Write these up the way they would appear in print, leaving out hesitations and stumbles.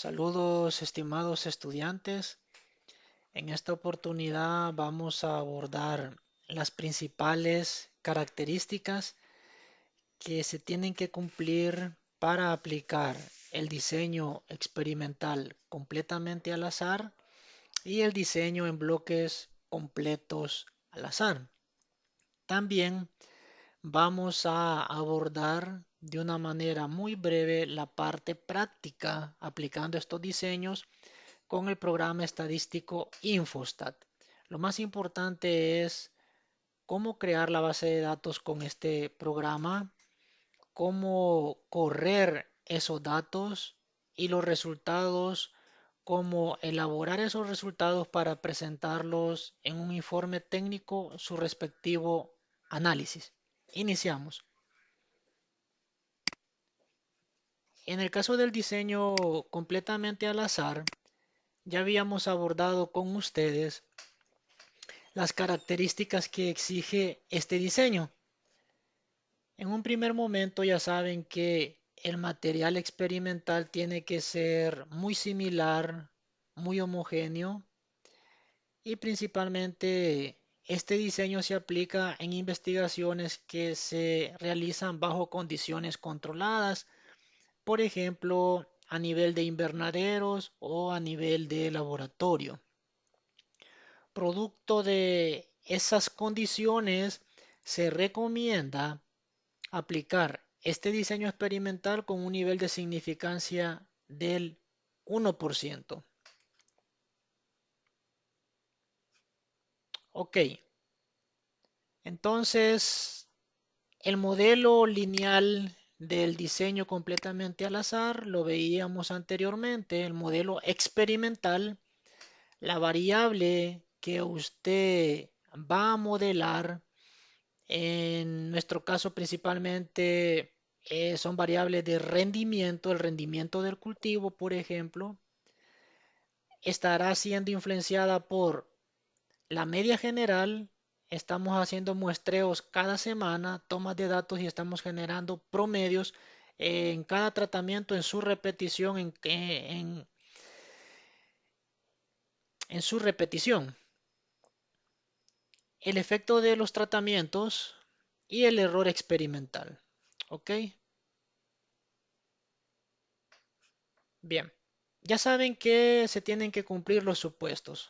Saludos, estimados estudiantes. En esta oportunidad vamos a abordar las principales características que se tienen que cumplir para aplicar el diseño experimental completamente al azar y el diseño en bloques completos al azar. También vamos a abordar de una manera muy breve la parte práctica aplicando estos diseños con el programa estadístico Infostat. Lo más importante es cómo crear la base de datos con este programa, cómo correr esos datos y los resultados, cómo elaborar esos resultados para presentarlos en un informe técnico, su respectivo análisis. Iniciamos. En el caso del diseño completamente al azar, ya habíamos abordado con ustedes las características que exige este diseño. En un primer momento ya saben que el material experimental tiene que ser muy similar, muy homogéneo y principalmente este diseño se aplica en investigaciones que se realizan bajo condiciones controladas, por ejemplo, a nivel de invernaderos o a nivel de laboratorio. Producto de esas condiciones, se recomienda aplicar este diseño experimental con un nivel de significancia del 1%. Ok, entonces el modelo lineal del diseño completamente al azar lo veíamos anteriormente, el modelo experimental, la variable que usted va a modelar. En nuestro caso principalmente son variables de rendimiento, el rendimiento del cultivo, por ejemplo, estará siendo influenciada por la media general. Estamos haciendo muestreos cada semana, tomas de datos y estamos generando promedios en cada tratamiento, en su repetición, en su repetición. El efecto de los tratamientos y el error experimental. ¿Ok? Bien, ya saben que se tienen que cumplir los supuestos.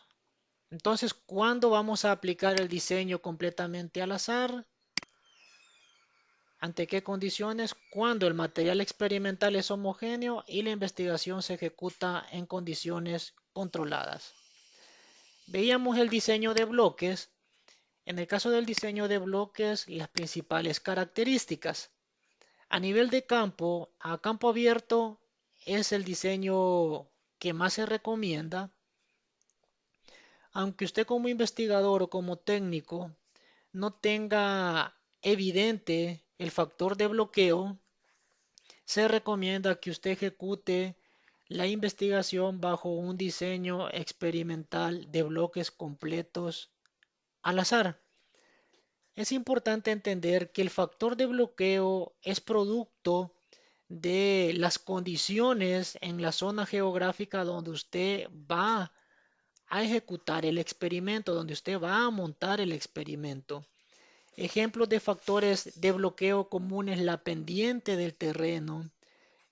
Entonces, ¿cuándo vamos a aplicar el diseño completamente al azar? ¿Ante qué condiciones? Cuando el material experimental es homogéneo y la investigación se ejecuta en condiciones controladas. Veíamos el diseño de bloques. En el caso del diseño de bloques, las principales características. A nivel de campo, a campo abierto es el diseño que más se recomienda. Aunque usted como investigador o como técnico no tenga evidente el factor de bloqueo, se recomienda que usted ejecute la investigación bajo un diseño experimental de bloques completos al azar. Es importante entender que el factor de bloqueo es producto de las condiciones en la zona geográfica donde usted va a ejecutar el experimento, donde usted va a montar el experimento. Ejemplos de factores de bloqueo comunes: la pendiente del terreno,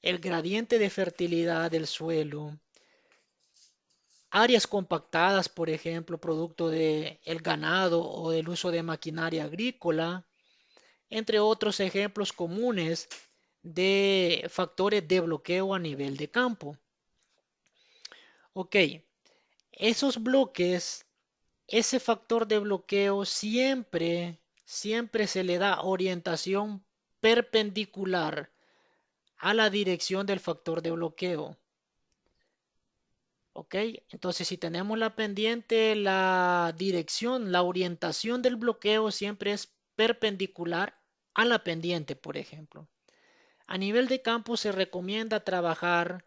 el gradiente de fertilidad del suelo, áreas compactadas, por ejemplo, producto del ganado o del uso de maquinaria agrícola, entre otros ejemplos comunes de factores de bloqueo a nivel de campo. Ok, esos bloques, ese factor de bloqueo siempre se le da orientación perpendicular a la dirección del factor de bloqueo. ¿Ok? Entonces, si tenemos la pendiente, la dirección, la orientación del bloqueo siempre es perpendicular a la pendiente, por ejemplo. A nivel de campo se recomienda trabajar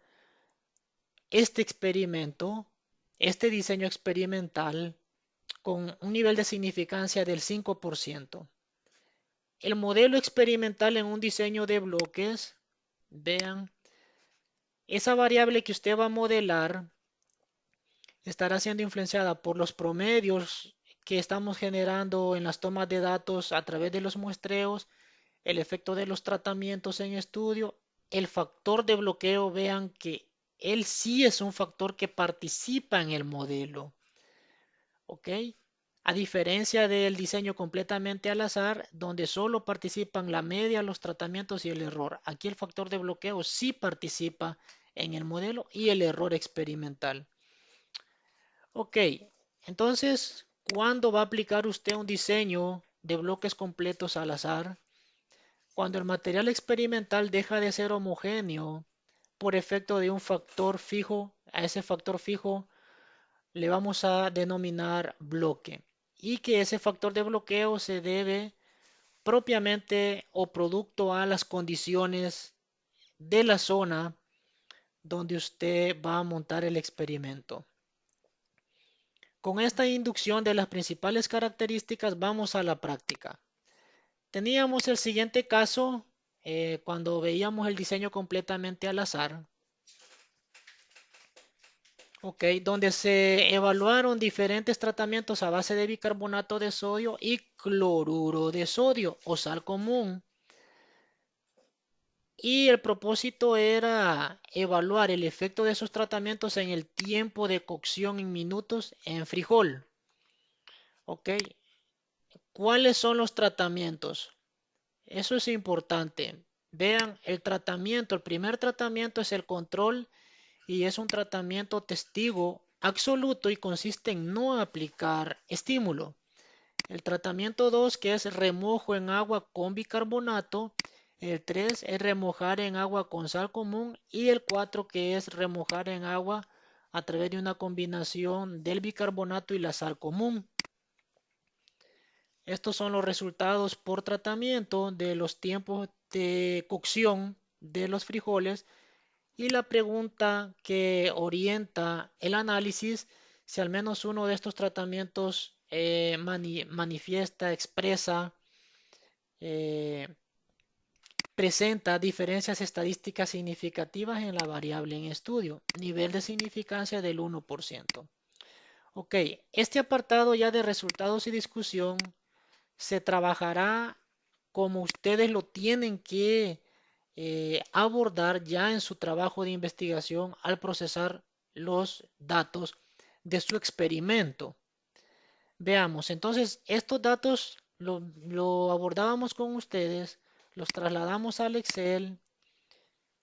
este experimento, este diseño experimental con un nivel de significancia del 5%. El modelo experimental en un diseño de bloques, vean, Esa variable que usted va a modelar estará siendo influenciada por los promedios que estamos generando en las tomas de datos a través de los muestreos, el efecto de los tratamientos en estudio, el factor de bloqueo. Vean que él sí es un factor que participa en el modelo, ¿ok? A diferencia del diseño completamente al azar, donde solo participan la media, los tratamientos y el error. Aquí el factor de bloqueo sí participa en el modelo y el error experimental. Ok, entonces, ¿cuándo va a aplicar usted un diseño de bloques completos al azar? Cuando el material experimental deja de ser homogéneo por efecto de un factor fijo. A ese factor fijo le vamos a denominar bloque, y que ese factor de bloqueo se debe propiamente o producto a las condiciones de la zona donde usted va a montar el experimento. Con esta inducción de las principales características vamos a la práctica. Teníamos el siguiente caso cuando veíamos el diseño completamente al azar, ok, donde se evaluaron diferentes tratamientos a base de bicarbonato de sodio y cloruro de sodio o sal común. Y el propósito era evaluar el efecto de esos tratamientos en el tiempo de cocción en minutos en frijol. Ok, ¿cuáles son los tratamientos? Eso es importante. Vean, el tratamiento, el primer tratamiento es el control y es un tratamiento testigo absoluto y consiste en no aplicar estímulo. El tratamiento 2, que es remojo en agua con bicarbonato. El 3 es remojar en agua con sal común. Y el 4, que es remojar en agua a través de una combinación del bicarbonato y la sal común. Estos son los resultados por tratamiento de los tiempos de cocción de los frijoles. Y la pregunta que orienta el análisis: si al menos uno de estos tratamientos manifiesta, expresa, eh, presenta diferencias estadísticas significativas en la variable en estudio, nivel de significancia del 1%. Ok, este apartado ya de resultados y discusión se trabajará como ustedes lo tienen que abordar ya en su trabajo de investigación al procesar los datos de su experimento. Veamos, entonces estos datos lo abordábamos con ustedes, los trasladamos al Excel.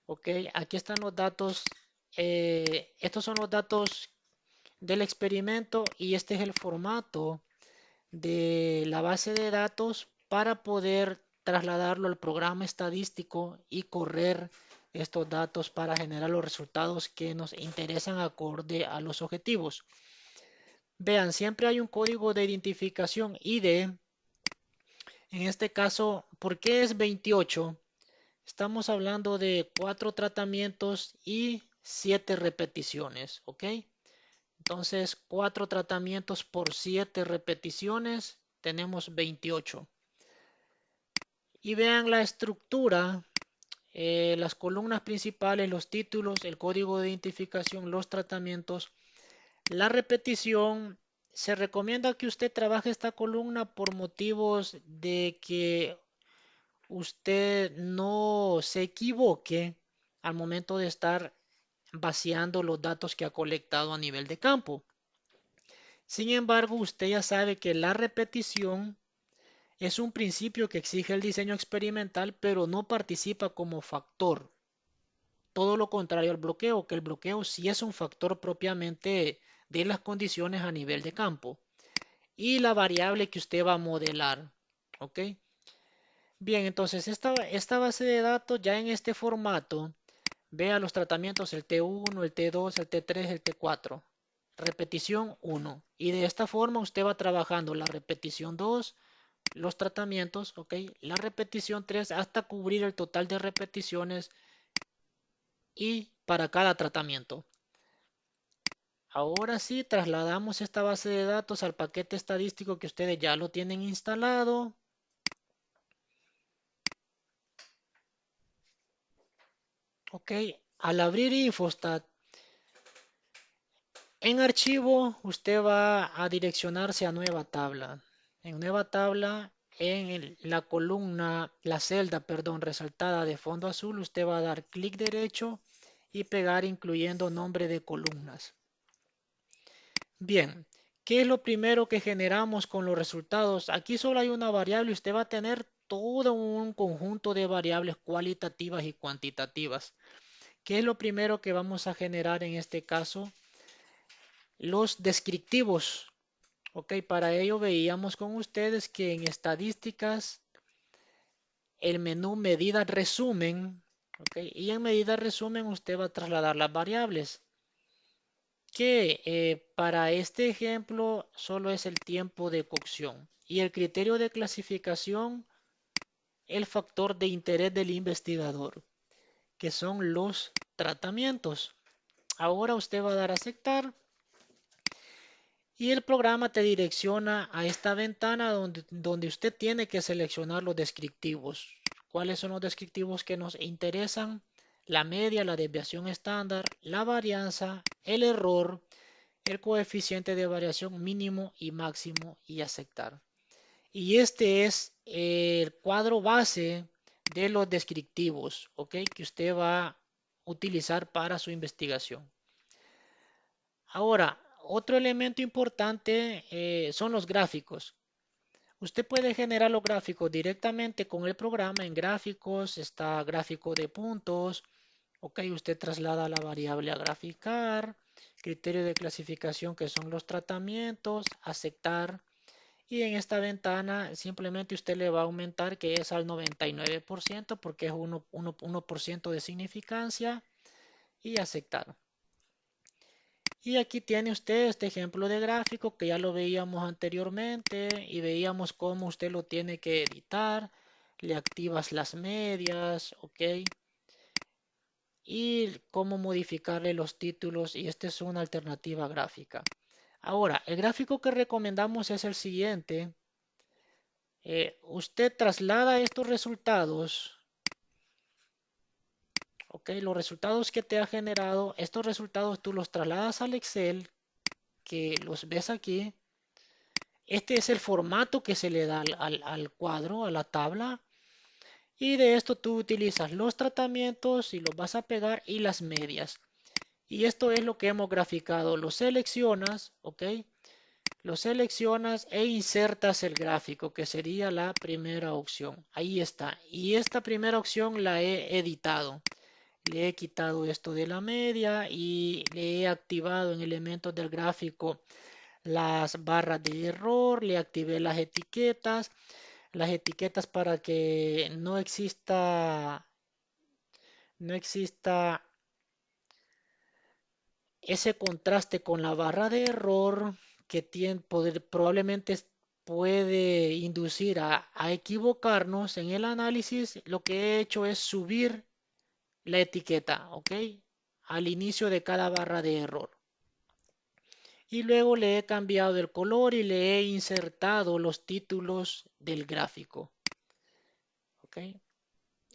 Ok, aquí están los datos, estos son los datos del experimento y este es el formato de la base de datos para poder trasladarlo al programa estadístico y correr estos datos para generar los resultados que nos interesan acorde a los objetivos. Vean, siempre hay un código de identificación ID. En este caso, ¿por qué es 28? Estamos hablando de 4 tratamientos y 7 repeticiones, ¿ok? Entonces, 4 tratamientos por 7 repeticiones, tenemos 28. Y vean la estructura, las columnas principales, los títulos, el código de identificación, los tratamientos, la repetición. Se recomienda que usted trabaje esta columna por motivos de que usted no se equivoque al momento de estar vaciando los datos que ha colectado a nivel de campo. Sin embargo, usted ya sabe que la repetición es un principio que exige el diseño experimental, pero no participa como factor. Todo lo contrario al bloqueo, que el bloqueo sí es un factor propiamente de las condiciones a nivel de campo. Y la variable que usted va a modelar. ¿Ok? Bien, entonces esta base de datos ya en este formato, vea los tratamientos, el T1, el T2, el T3, el T4. Repetición 1. Y de esta forma usted va trabajando la repetición 2, los tratamientos, ok, la repetición 3 hasta cubrir el total de repeticiones y para cada tratamiento. Ahora sí, trasladamos esta base de datos al paquete estadístico que ustedes ya lo tienen instalado. Ok, Al abrir Infostat, en archivo usted va a direccionarse a nueva tabla. En nueva tabla, la columna, la celda, perdón, resaltada de fondo azul, usted va a dar clic derecho y pegar incluyendo nombre de columnas. Bien, ¿qué es lo primero que generamos con los resultados? Aquí solo hay una variable, usted va a tener todo un conjunto de variables cualitativas y cuantitativas. ¿Qué es lo primero que vamos a generar en este caso? Los descriptivos. Ok, para ello veíamos con ustedes que en estadísticas el menú medida resumen, ok, y en medida resumen usted va a trasladar las variables que para este ejemplo solo es el tiempo de cocción y el criterio de clasificación el factor de interés del investigador, que son los tratamientos. Ahora usted va a dar a aceptar y el programa te direcciona a esta ventana donde usted tiene que seleccionar los descriptivos. ¿Cuáles son los descriptivos que nos interesan? La media, la desviación estándar, la varianza, el error, el coeficiente de variación mínimo y máximo y aceptar. Y este es el cuadro base de los descriptivos, ¿ok? Que usted va a utilizar para su investigación. Ahora, otro elemento importante son los gráficos. Usted puede generar los gráficos directamente con el programa. En gráficos está gráfico de puntos. Ok, usted traslada la variable a graficar. Criterio de clasificación que son los tratamientos. Aceptar. Y en esta ventana simplemente usted le va a aumentar que es al 99% porque es 1% de significancia. Y aceptar. Y aquí tiene usted este ejemplo de gráfico que ya lo veíamos anteriormente y veíamos cómo usted lo tiene que editar. Le activas las medias, ok. Y cómo modificarle los títulos y esta es una alternativa gráfica. Ahora, el gráfico que recomendamos es el siguiente. Usted traslada estos resultados, ok. Los resultados que te ha generado, estos resultados tú los trasladas al Excel, que los ves aquí. Este es el formato que se le da al cuadro, a la tabla. Y de esto tú utilizas los tratamientos y los vas a pegar y las medias. Y esto es lo que hemos graficado. Lo seleccionas, ¿ok? Lo seleccionas e insertas el gráfico, que sería la primera opción. Ahí está. Y esta primera opción la he editado. Le he quitado esto de la media y le he activado en elementos del gráfico las barras de error, le activé las etiquetas para que no exista ese contraste con la barra de error que probablemente puede inducir a equivocarnos en el análisis. Lo que he hecho es subir la etiqueta, ¿ok? Al inicio de cada barra de error. Y luego le he cambiado el color y le he insertado los títulos del gráfico. ¿Ok?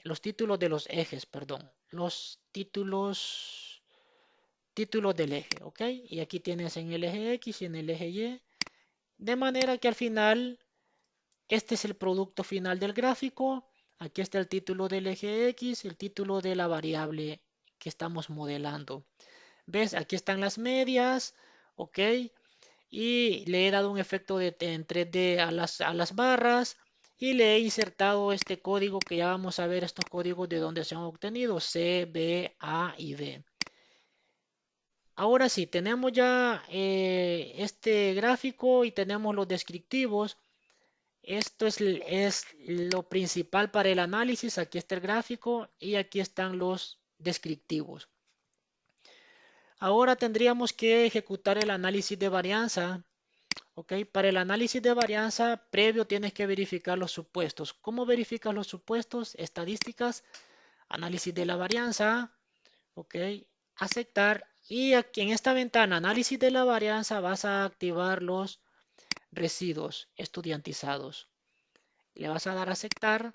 Los títulos de los ejes, perdón. Los títulos del eje. ¿Ok? Y aquí tienes en el eje X y en el eje Y. De manera que al final, este es el producto final del gráfico. Aquí está el título del eje X, el título de la variable que estamos modelando. ¿Ves? Aquí están las medias. ¿Ok? Y le he dado un efecto en 3D a las barras y le he insertado este código que ya vamos a ver estos códigos de dónde se han obtenido, C, B, A y D. Ahora sí, tenemos ya este gráfico y tenemos los descriptivos. Esto es lo principal para el análisis. Aquí está el gráfico y aquí están los descriptivos. Ahora tendríamos que ejecutar el análisis de varianza. Ok, para el análisis de varianza previo tienes que verificar los supuestos. ¿Cómo verificas los supuestos? Estadísticas, análisis de la varianza, ok, aceptar. Y aquí en esta ventana, análisis de la varianza, vas a activar los residuos estudiantizados. Le vas a dar a aceptar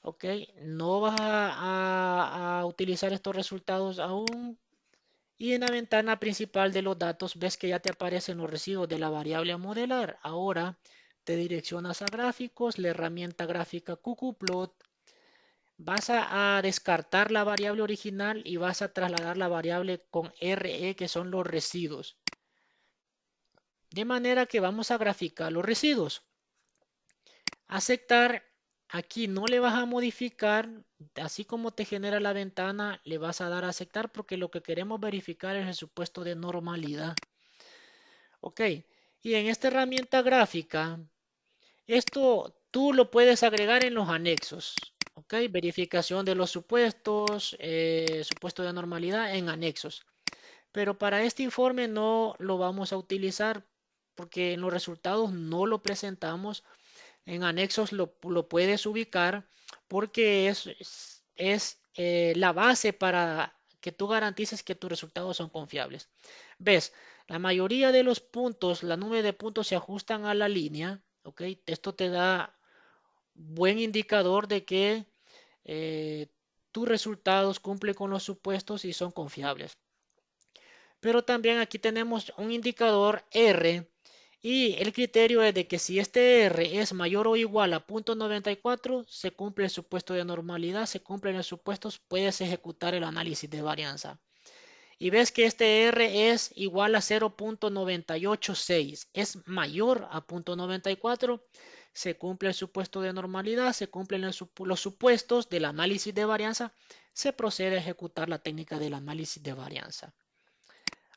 ¿ok? No vas a utilizar estos resultados aún. Y en la ventana principal de los datos ves que ya te aparecen los residuos de la variable a modelar. Ahora te direccionas a gráficos, la herramienta gráfica qqplot. Vas a descartar la variable original y vas a trasladar la variable con RE, que son los residuos. De manera que vamos a graficar los residuos. Aceptar, aquí no le vas a modificar, así como te genera la ventana, le vas a dar a aceptar porque lo que queremos verificar es el supuesto de normalidad. Ok, y en esta herramienta gráfica, esto tú lo puedes agregar en los anexos. Ok, verificación de los supuestos, supuesto de normalidad en anexos. Pero para este informe no lo vamos a utilizar porque en los resultados no lo presentamos. En anexos lo puedes ubicar porque es la base para que tú garantices que tus resultados son confiables. ¿Ves? La mayoría de los puntos, la nube de puntos se ajustan a la línea. ¿Ok? Esto te da buen indicador de que eh, tus resultados cumplen con los supuestos y son confiables. Pero también aquí tenemos un indicador R y el criterio es de que si este R es mayor o igual a 0.94, se cumple el supuesto de normalidad, se cumplen los supuestos, puedes ejecutar el análisis de varianza. Y ves que este R es igual a 0.986, es mayor a 0.94, se cumple el supuesto de normalidad, se cumplen los supuestos del análisis de varianza, se procede a ejecutar la técnica del análisis de varianza.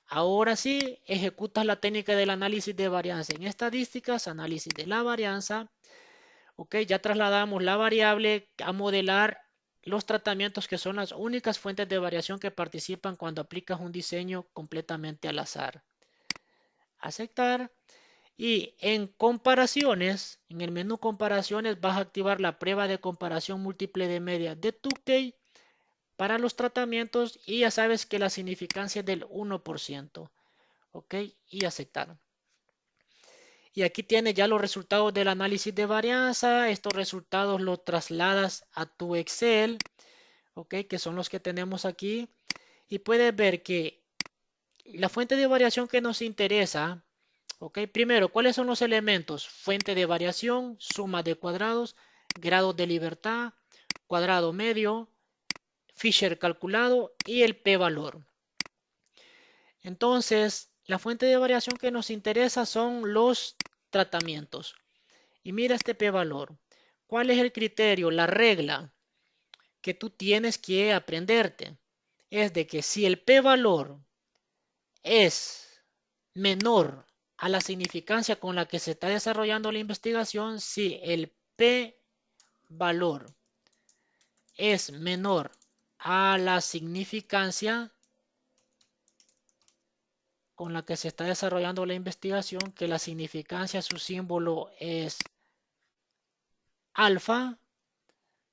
Ahora sí, ejecutas la técnica del análisis de varianza en estadísticas, análisis de la varianza. Ok, ya trasladamos la variable a modelar los tratamientos que son las únicas fuentes de variación que participan cuando aplicas un diseño completamente al azar. Aceptar. Y en comparaciones, en el menú comparaciones vas a activar la prueba de comparación múltiple de media de Tukey para los tratamientos y ya sabes que la significancia es del 1%. Ok, y aceptar. Y aquí tienes ya los resultados del análisis de varianza. Estos resultados los trasladas a tu Excel, ok, que son los que tenemos aquí. Y puedes ver que la fuente de variación que nos interesa, ok, primero, ¿cuáles son los elementos? Fuente de variación, suma de cuadrados, grados de libertad, cuadrado medio, Fisher calculado y el p-valor. Entonces, la fuente de variación que nos interesa son los tratamientos. Y mira este p-valor. ¿Cuál es el criterio, la regla que tú tienes que aprenderte? Es de que si el p-valor es menor a la significancia con la que se está desarrollando la investigación, si el p-valor es menor a la significancia con la que se está desarrollando la investigación, que la significancia, su símbolo es alfa.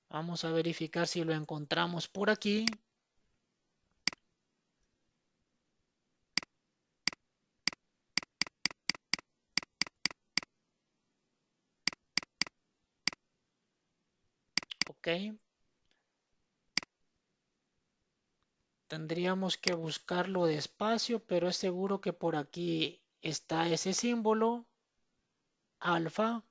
Vamos a verificar si lo encontramos por aquí. Ok. Tendríamos que buscarlo despacio, pero es seguro que por aquí está ese símbolo, alfa.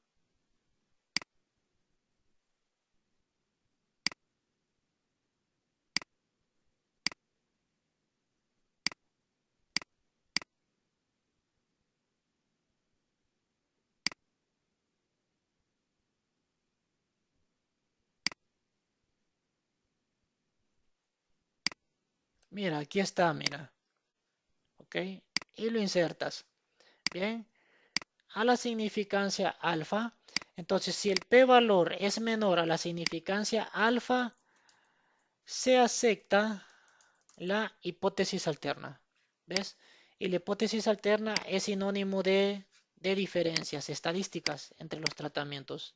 Mira, aquí está, mira. Ok. Y lo insertas. Bien. A la significancia alfa. Entonces, si el p-valor es menor a la significancia alfa, se acepta la hipótesis alterna. ¿Ves? Y la hipótesis alterna es sinónimo de diferencias estadísticas entre los tratamientos.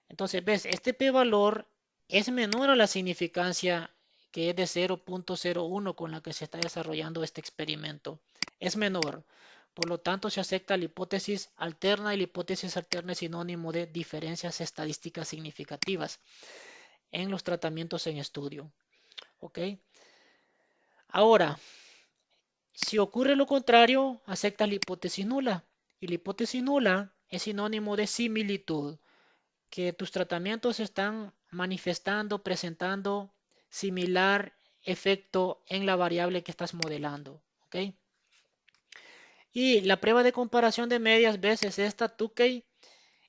Entonces, ves, este p-valor es menor a la significancia que es de 0.01 con la que se está desarrollando este experimento. Es menor. Por lo tanto, se acepta la hipótesis alterna y la hipótesis alterna es sinónimo de diferencias estadísticas significativas. en los tratamientos en estudio. ¿Ok? Ahora, si ocurre lo contrario, aceptas la hipótesis nula. Y la hipótesis nula es sinónimo de similitud, que tus tratamientos están manifestando, presentando similar efecto en la variable que estás modelando. ¿Ok? Y la prueba de comparación de medias veces esta, Tukey,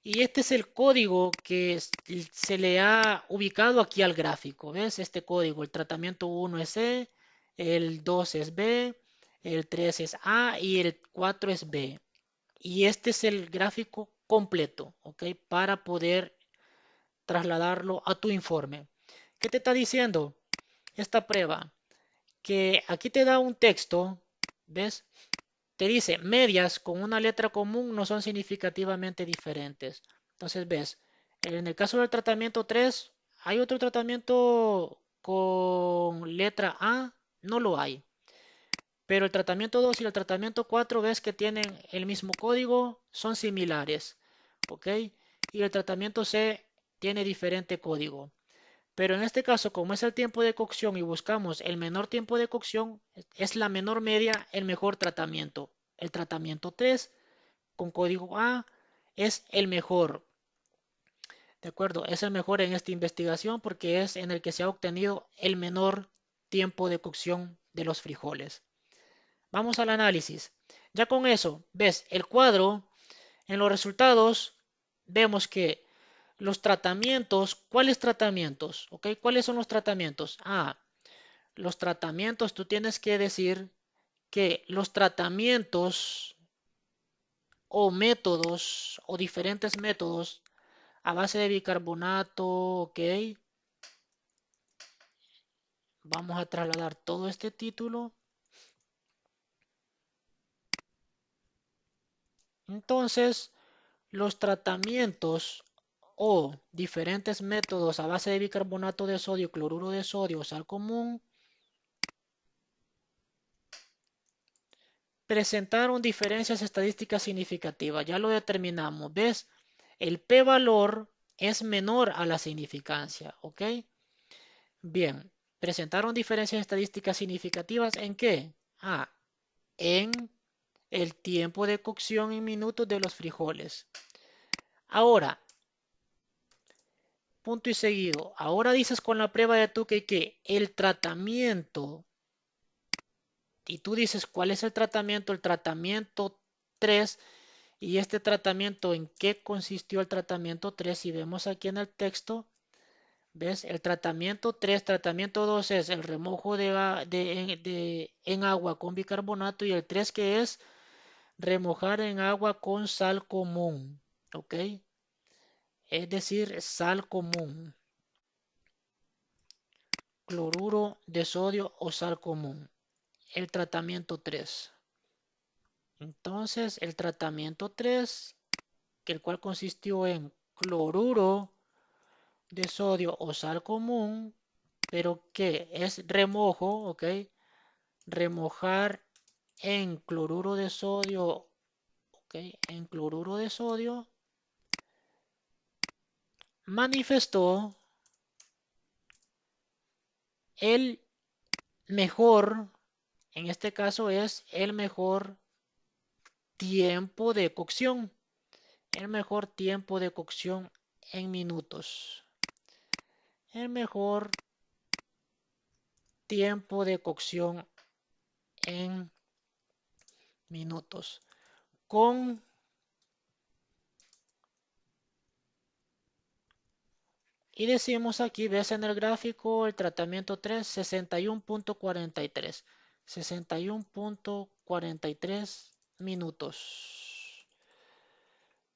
y este es el código que se le ha ubicado aquí al gráfico. ¿Ves? Este código, el tratamiento 1 es C, el 2 es B, el 3 es A y el 4 es B. Y este es el gráfico completo, ¿ok? Para poder trasladarlo a tu informe. ¿Qué te está diciendo esta prueba? Que aquí te da un texto, ¿ves? Te dice, medias con una letra común no son significativamente diferentes. Entonces, ves, en el caso del tratamiento 3, ¿hay otro tratamiento con letra A? No lo hay. Pero el tratamiento 2 y el tratamiento 4 ves que tienen el mismo código, son similares. ¿Ok? Y el tratamiento C tiene diferente código. Pero en este caso, como es el tiempo de cocción y buscamos el menor tiempo de cocción, es la menor media el mejor tratamiento. El tratamiento 3 con código A es el mejor. ¿De acuerdo? Es el mejor en esta investigación porque es en el que se ha obtenido el menor tiempo de cocción de los frijoles. Vamos al análisis. Ya con eso, ves el cuadro, en los resultados vemos que los tratamientos, ¿cuáles tratamientos? ¿Ok? ¿Cuáles son los tratamientos? Los tratamientos, tú tienes que decir que los tratamientos o métodos o diferentes métodos a base de bicarbonato, ¿ok? Vamos a trasladar todo este título. Entonces, los tratamientos o diferentes métodos a base de bicarbonato de sodio, cloruro de sodio, sal común, presentaron diferencias estadísticas significativas. Ya lo determinamos. ¿Ves? El p-valor es menor a la significancia. ¿Ok? Bien. Presentaron diferencias estadísticas significativas ¿en qué? En el tiempo de cocción en minutos de los frijoles. Ahora, punto y seguido. Ahora dices con la prueba de Tukey que el tratamiento, y tú dices cuál es el tratamiento 3, y este tratamiento, ¿en qué consistió el tratamiento 3? Si vemos aquí en el texto, ¿ves? El tratamiento 3, tratamiento 2 es el remojo en agua con bicarbonato y el 3 que es remojar en agua con sal común, ¿ok? Es decir, sal común, cloruro de sodio o sal común. El tratamiento 3. Entonces, el tratamiento 3, que el cual consistió en cloruro de sodio o sal común, pero que es remojo, ¿ok? Remojar en cloruro de sodio, ¿ok? En cloruro de sodio, manifestó el mejor, en este caso es el mejor tiempo de cocción, el mejor tiempo de cocción en minutos, el mejor tiempo de cocción en minutos, con y decimos aquí, ves en el gráfico el tratamiento 3, 61.43, 61.43 minutos.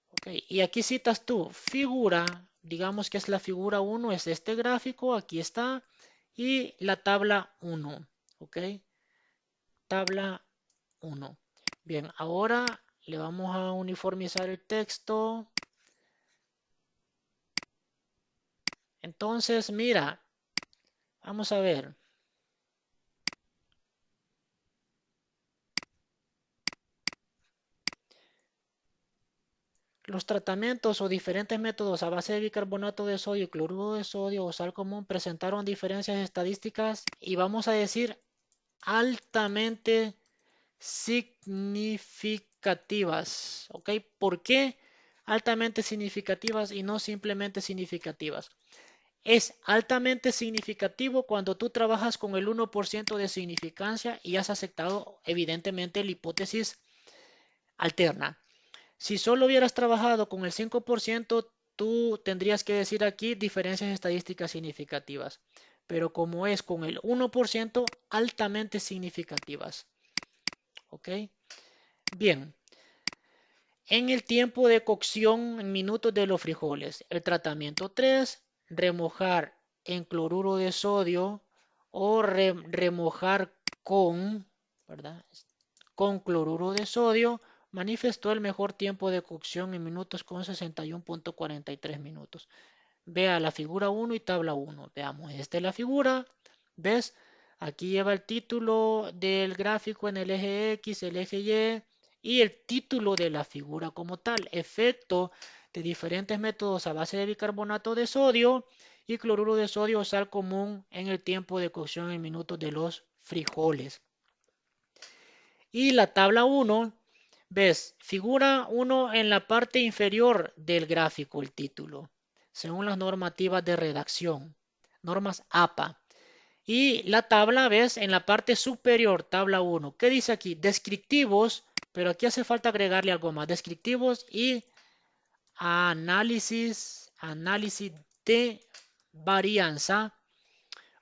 Ok, y aquí citas tú, figura, digamos que es la figura 1, es este gráfico, aquí está, y la tabla 1, ok, tabla 1. Bien, ahora le vamos a uniformizar el texto. Entonces, mira, vamos a ver. los tratamientos o diferentes métodos a base de bicarbonato de sodio, cloruro de sodio o sal común presentaron diferencias estadísticas y vamos a decir altamente significativas. ¿Ok? ¿Por qué altamente significativas y no simplemente significativas? Es altamente significativo cuando tú trabajas con el 1% de significancia y has aceptado evidentemente la hipótesis alterna. Si solo hubieras trabajado con el 5%, tú tendrías que decir aquí diferencias estadísticas significativas. Pero como es con el 1%, altamente significativas. ¿Ok? Bien. En el tiempo de cocción en minutos de los frijoles, el tratamiento 3, remojar en cloruro de sodio o remojar con, ¿verdad? Con cloruro de sodio, manifestó el mejor tiempo de cocción en minutos con 61.43 minutos. Vea la figura 1 y tabla 1. Veamos, esta es la figura. ¿Ves? Aquí lleva el título del gráfico en el eje X, el eje Y y el título de la figura como tal. Efecto de diferentes métodos a base de bicarbonato de sodio y cloruro de sodio o sal común en el tiempo de cocción en minutos de los frijoles. Y la tabla 1, ves, figura 1 en la parte inferior del gráfico, el título, según las normativas de redacción, normas APA. Y la tabla, ves, en la parte superior, tabla 1. ¿Qué dice aquí? Descriptivos, pero aquí hace falta agregarle algo más. Descriptivos y análisis de varianza.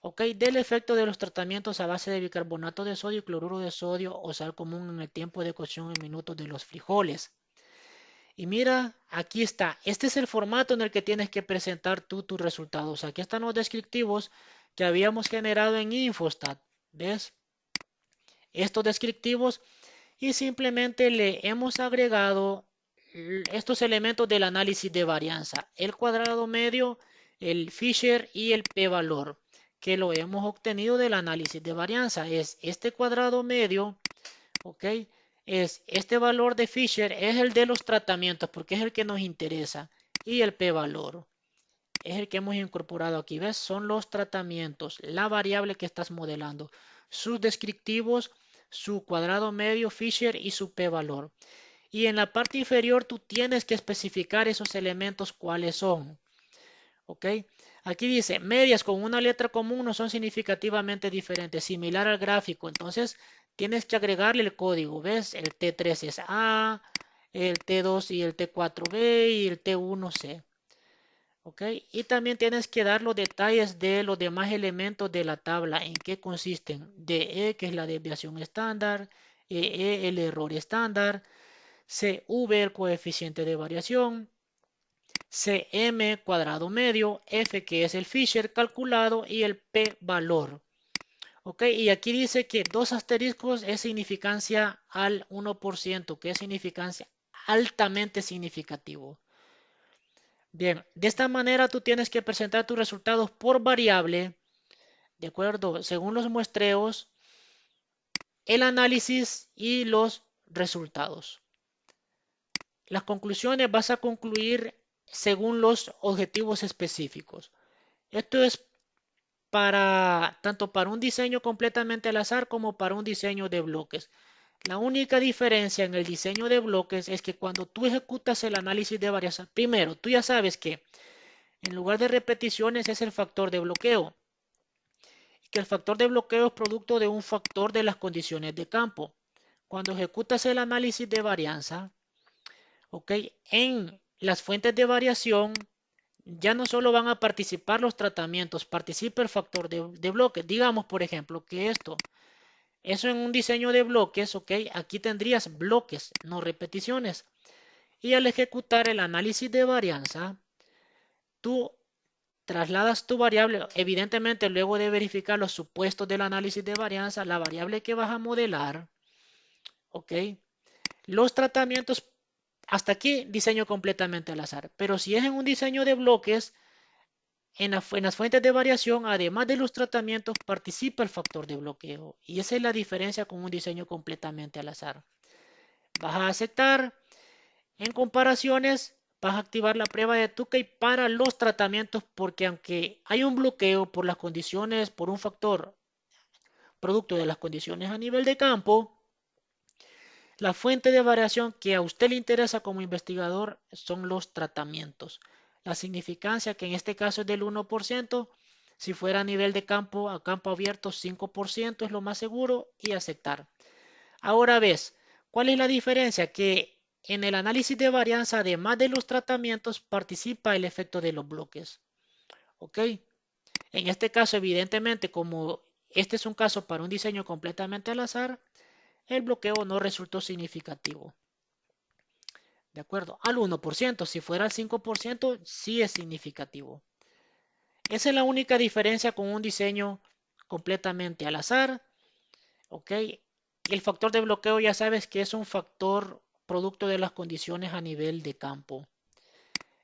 Ok, del efecto de los tratamientos a base de bicarbonato de sodio y cloruro de sodio o sal común en el tiempo de cocción en minutos de los frijoles. Y mira, aquí está. Este es el formato en el que tienes que presentar tú tus resultados. Aquí están los descriptivos que habíamos generado en Infostat. ¿Ves? Estos descriptivos y simplemente le hemos agregado estos elementos del análisis de varianza. El cuadrado medio, el Fisher y el p-valor que lo hemos obtenido del análisis de varianza. Es este cuadrado medio, ¿ok? Es este valor de Fisher, es el de los tratamientos porque es el que nos interesa. Y el p-valor es el que hemos incorporado aquí. ¿Ves? Son los tratamientos, la variable que estás modelando, sus descriptivos, su cuadrado medio Fisher y su p-valor. Y en la parte inferior tú tienes que especificar esos elementos cuáles son. ¿Ok? Aquí dice, medias con una letra común no son significativamente diferentes, similar al gráfico. Entonces, tienes que agregarle el código. ¿Ves? El T3 es A, el T2 y el T4B y el T1C. ¿Ok? Y también tienes que dar los detalles de los demás elementos de la tabla, en qué consisten. DE, que es la desviación estándar, EE, el error estándar, CV, el coeficiente de variación, CM cuadrado medio, F que es el Fisher calculado y el P valor. Ok, y aquí dice que dos asteriscos es significancia al 1%, que es significancia altamente significativo. Bien, de esta manera tú tienes que presentar tus resultados por variable, de acuerdo, según los muestreos, el análisis y los resultados. Las conclusiones vas a concluir según los objetivos específicos. Esto es para tanto para un diseño completamente al azar como para un diseño de bloques. La única diferencia en el diseño de bloques es que cuando tú ejecutas el análisis de variación, primero, tú ya sabes que en lugar de repeticiones es el factor de bloqueo, y que el factor de bloqueo es producto de un factor de las condiciones de campo. Cuando ejecutas el análisis de varianza, ¿ok? En las fuentes de variación ya no solo van a participar los tratamientos, participa el factor de bloque. Digamos, por ejemplo, que eso en un diseño de bloques, ¿ok? Aquí tendrías bloques, no repeticiones. Y al ejecutar el análisis de varianza, tú trasladas tu variable, evidentemente luego de verificar los supuestos del análisis de varianza, la variable que vas a modelar, ¿ok? Los tratamientos, hasta aquí diseño completamente al azar. Pero si es en un diseño de bloques, en las fuentes de variación, además de los tratamientos, participa el factor de bloqueo. Y esa es la diferencia con un diseño completamente al azar. Vas a aceptar en comparaciones vas a activar la prueba de Tukey para los tratamientos, porque aunque hay un bloqueo por las condiciones, por un factor producto de las condiciones a nivel de campo, la fuente de variación que a usted le interesa como investigador son los tratamientos. La significancia, que en este caso es del 1%, si fuera a nivel de campo, a campo abierto, 5% es lo más seguro, y aceptar. Ahora ves, ¿cuál es la diferencia? Que en el análisis de varianza, además de los tratamientos, participa el efecto de los bloques. ¿Ok? En este caso, evidentemente, como este es un caso para un diseño completamente al azar, el bloqueo no resultó significativo. ¿De acuerdo? Al 1%, si fuera al 5%, sí es significativo. Esa es la única diferencia con un diseño completamente al azar. ¿Ok? El factor de bloqueo ya sabes que es un factor producto de las condiciones a nivel de campo.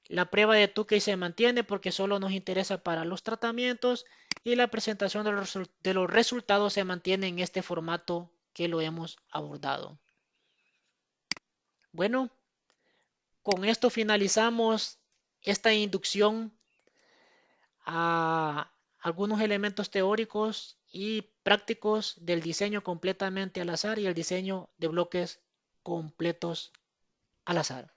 La prueba de Tukey se mantiene porque solo nos interesa para los tratamientos, y la presentación de los resultados se mantiene en este formato que lo hemos abordado. Bueno, con esto finalizamos esta inducción a algunos elementos teóricos y prácticos del diseño completamente al azar y el diseño de bloques completos al azar.